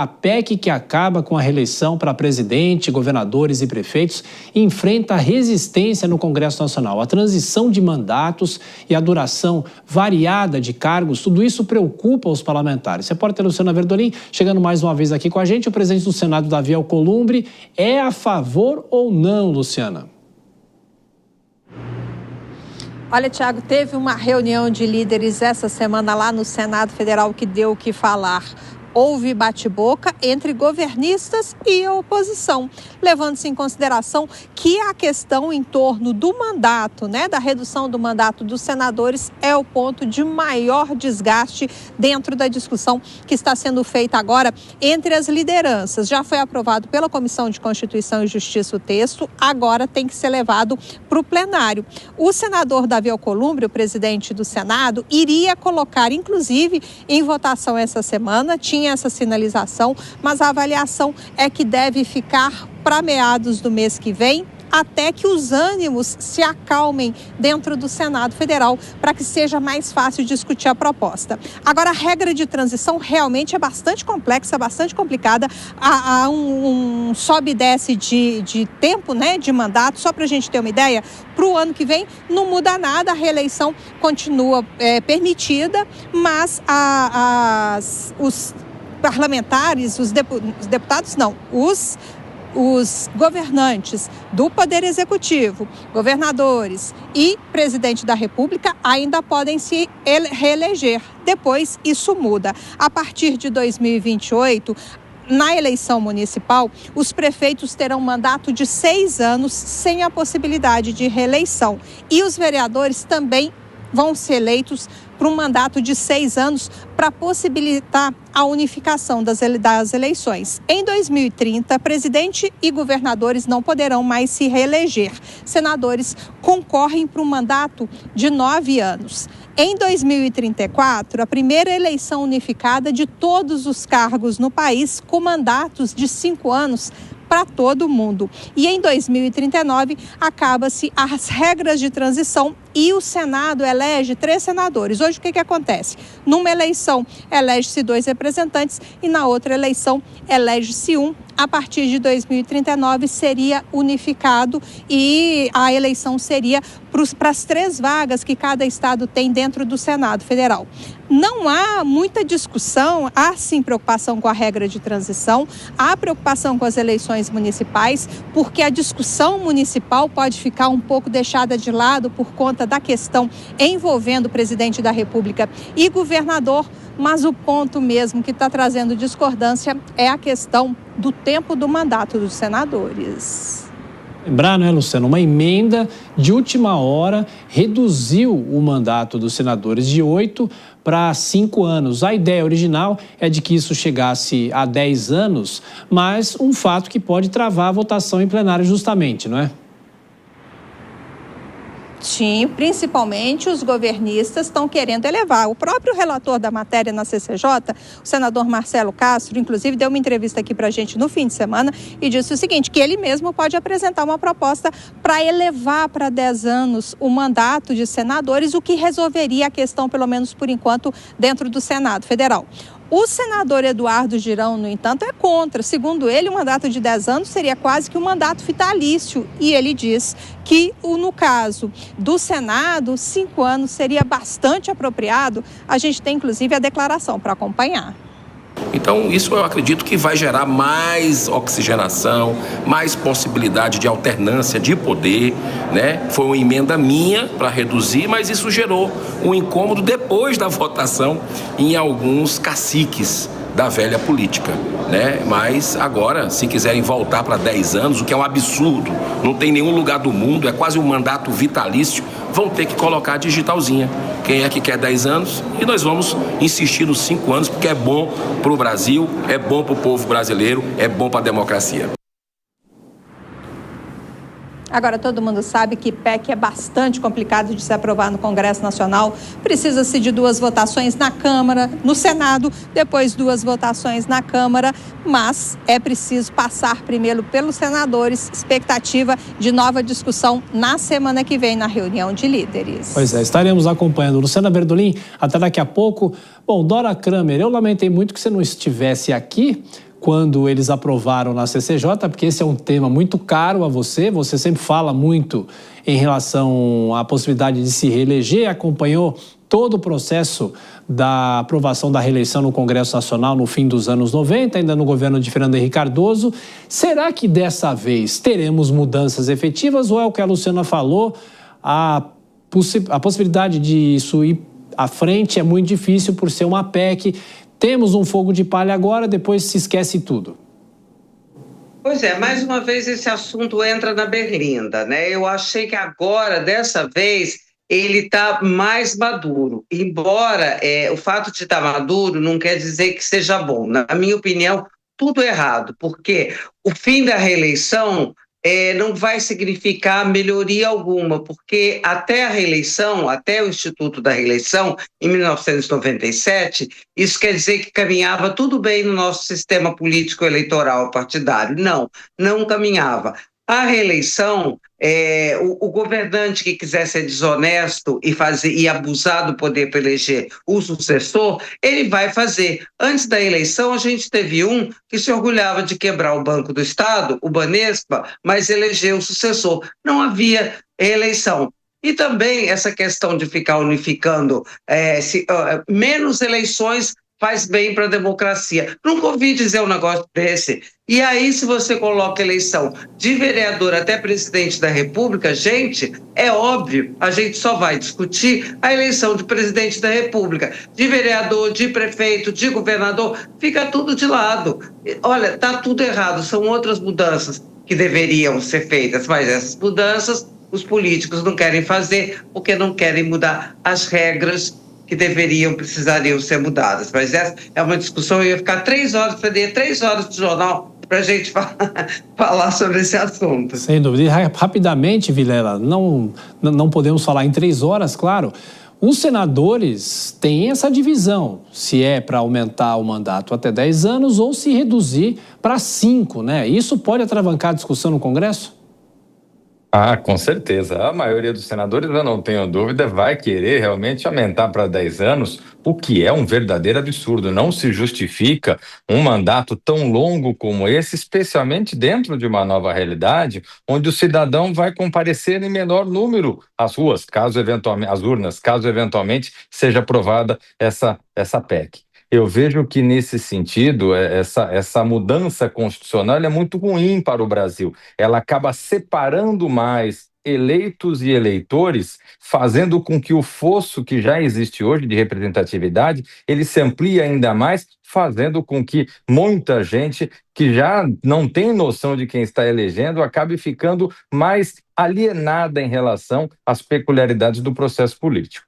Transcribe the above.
A PEC que acaba com a reeleição para presidente, governadores e prefeitos enfrenta resistência no Congresso Nacional. A transição de mandatos e a duração variada de cargos, tudo isso preocupa os parlamentares. Repórter Luciana Verdolim, chegando mais uma vez aqui com a gente, o presidente do Senado, Davi Alcolumbre, é a favor ou não, Luciana? Olha, Tiago, teve uma reunião de líderes essa semana lá no Senado Federal que deu o que falar. Houve bate-boca entre governistas e a oposição, levando-se em consideração que a questão em torno do mandato, da redução do mandato dos senadores é o ponto de maior desgaste dentro da discussão que está sendo feita agora entre as lideranças. Já foi aprovado pela Comissão de Constituição e Justiça o texto, agora tem que ser levado para o plenário. O senador Davi Alcolumbre, o presidente do Senado, iria colocar, inclusive, em votação essa semana, tinha essa sinalização, mas a avaliação é que deve ficar para meados do mês que vem, até que os ânimos se acalmem dentro do Senado Federal, para que seja mais fácil discutir a proposta. Agora, a regra de transição realmente é bastante complexa, bastante complicada. Há um sobe e desce de tempo, de mandato. Só para a gente ter uma ideia, para o ano que vem não muda nada, a reeleição continua permitida, mas os parlamentares, os deputados não, os governantes do Poder Executivo, governadores e presidente da República ainda podem se reeleger. Depois, isso muda. A partir de 2028, na eleição municipal, os prefeitos terão mandato de 6 anos sem a possibilidade de reeleição. E os vereadores também vão ser eleitos para um mandato de 6 anos para possibilitar a unificação das eleições. Em 2030, presidente e governadores não poderão mais se reeleger. Senadores concorrem para um mandato de 9 anos. Em 2034, a primeira eleição unificada de todos os cargos no país, com mandatos de 5 anos para todo mundo. E em 2039, acaba-se as regras de transição e o Senado elege 3 senadores. Hoje, o que acontece? Numa eleição, elege-se 2 representantes e na outra eleição, elege-se 1. A partir de 2039, seria unificado e a eleição seria para as 3 vagas que cada estado tem dentro do Senado Federal. Não há muita discussão, há sim preocupação com a regra de transição, há preocupação com as eleições municipais, porque a discussão municipal pode ficar um pouco deixada de lado por conta da questão envolvendo o presidente da República e governador, mas o ponto mesmo que está trazendo discordância é a questão do tempo do mandato dos senadores. Lembrar, Luciano, uma emenda de última hora reduziu o mandato dos senadores de 8 para 5 anos. A ideia original é de que isso chegasse a 10 anos, mas um fato que pode travar a votação em plenário justamente, não é? Sim, principalmente os governistas estão querendo elevar. O próprio relator da matéria na CCJ, o senador Marcelo Castro, inclusive deu uma entrevista aqui para a gente no fim de semana e disse o seguinte, que ele mesmo pode apresentar uma proposta para elevar para 10 anos o mandato de senadores, o que resolveria a questão, pelo menos por enquanto, dentro do Senado Federal. O senador Eduardo Girão, no entanto, é contra. Segundo ele, o mandato de 10 anos seria quase que um mandato vitalício. E ele diz que, no caso do Senado, 5 anos seria bastante apropriado. A gente tem, inclusive, a declaração para acompanhar. Então, isso eu acredito que vai gerar mais oxigenação, mais possibilidade de alternância de poder, Foi uma emenda minha para reduzir, mas isso gerou um incômodo depois da votação em alguns caciques da velha política, Mas agora, se quiserem voltar para 10 anos, o que é um absurdo, não tem nenhum lugar do mundo, é quase um mandato vitalício, vão ter que colocar a digitalzinha. Quem é que quer 10 anos? E nós vamos insistir nos 5 anos, porque é bom para o Brasil, é bom para o povo brasileiro, é bom para a democracia. Agora, todo mundo sabe que PEC é bastante complicado de se aprovar no Congresso Nacional. Precisa-se de 2 votações na Câmara, no Senado, depois 2 votações na Câmara, mas é preciso passar primeiro pelos senadores. Expectativa de nova discussão na semana que vem, na reunião de líderes. Pois é, estaremos acompanhando. Luciana Verdolim, até daqui a pouco. Bom, Dora Kramer, eu lamentei muito que você não estivesse aqui quando eles aprovaram na CCJ, porque esse é um tema muito caro a você sempre fala muito em relação à possibilidade de se reeleger, acompanhou todo o processo da aprovação da reeleição no Congresso Nacional no fim dos anos 90, ainda no governo de Fernando Henrique Cardoso. Será que dessa vez teremos mudanças efetivas ou é o que a Luciana falou, a possibilidade de isso ir à frente é muito difícil por ser uma PEC? Temos um fogo de palha agora, depois se esquece tudo. Pois é, mais uma vez esse assunto entra na berlinda, né? Eu achei que agora, dessa vez, ele está mais maduro. Embora o fato de estar maduro não quer dizer que seja bom. Na minha opinião, tudo errado, porque o fim da reeleição não vai significar melhoria alguma, porque até a reeleição, até o Instituto da Reeleição, em 1997, isso quer dizer que caminhava tudo bem no nosso sistema político eleitoral partidário. Não caminhava. A reeleição, o governante que quiser ser desonesto e abusar do poder para eleger o sucessor, ele vai fazer. Antes da eleição, a gente teve um que se orgulhava de quebrar o Banco do Estado, o Banespa, mas elegeu o sucessor. Não havia reeleição. E também essa questão de ficar unificando menos eleições faz bem para a democracia. Nunca ouvi dizer um negócio desse. E aí, se você coloca eleição de vereador até presidente da República, gente, é óbvio, a gente só vai discutir a eleição de presidente da República. De vereador, de prefeito, de governador, fica tudo de lado. Olha, está tudo errado, são outras mudanças que deveriam ser feitas, mas essas mudanças os políticos não querem fazer porque não querem mudar as regras que precisariam ser mudadas. Mas essa é uma discussão, eu ia ficar 3 horas, perder 3 horas de jornal para a gente falar sobre esse assunto. Sem dúvida. E rapidamente, Vilela, não podemos falar em 3 horas, claro. Os senadores têm essa divisão, se é para aumentar o mandato até 10 anos ou se reduzir para 5, né? Isso pode atravancar a discussão no Congresso? Ah, com certeza. A maioria dos senadores, eu não tenho dúvida, vai querer realmente aumentar para 10 anos, o que é um verdadeiro absurdo. Não se justifica um mandato tão longo como esse, especialmente dentro de uma nova realidade, onde o cidadão vai comparecer em menor número às ruas, às urnas, caso eventualmente seja aprovada essa PEC. Eu vejo que, nesse sentido, essa mudança constitucional é muito ruim para o Brasil. Ela acaba separando mais eleitos e eleitores, fazendo com que o fosso que já existe hoje de representatividade, ele se amplie ainda mais, fazendo com que muita gente que já não tem noção de quem está elegendo acabe ficando mais alienada em relação às peculiaridades do processo político.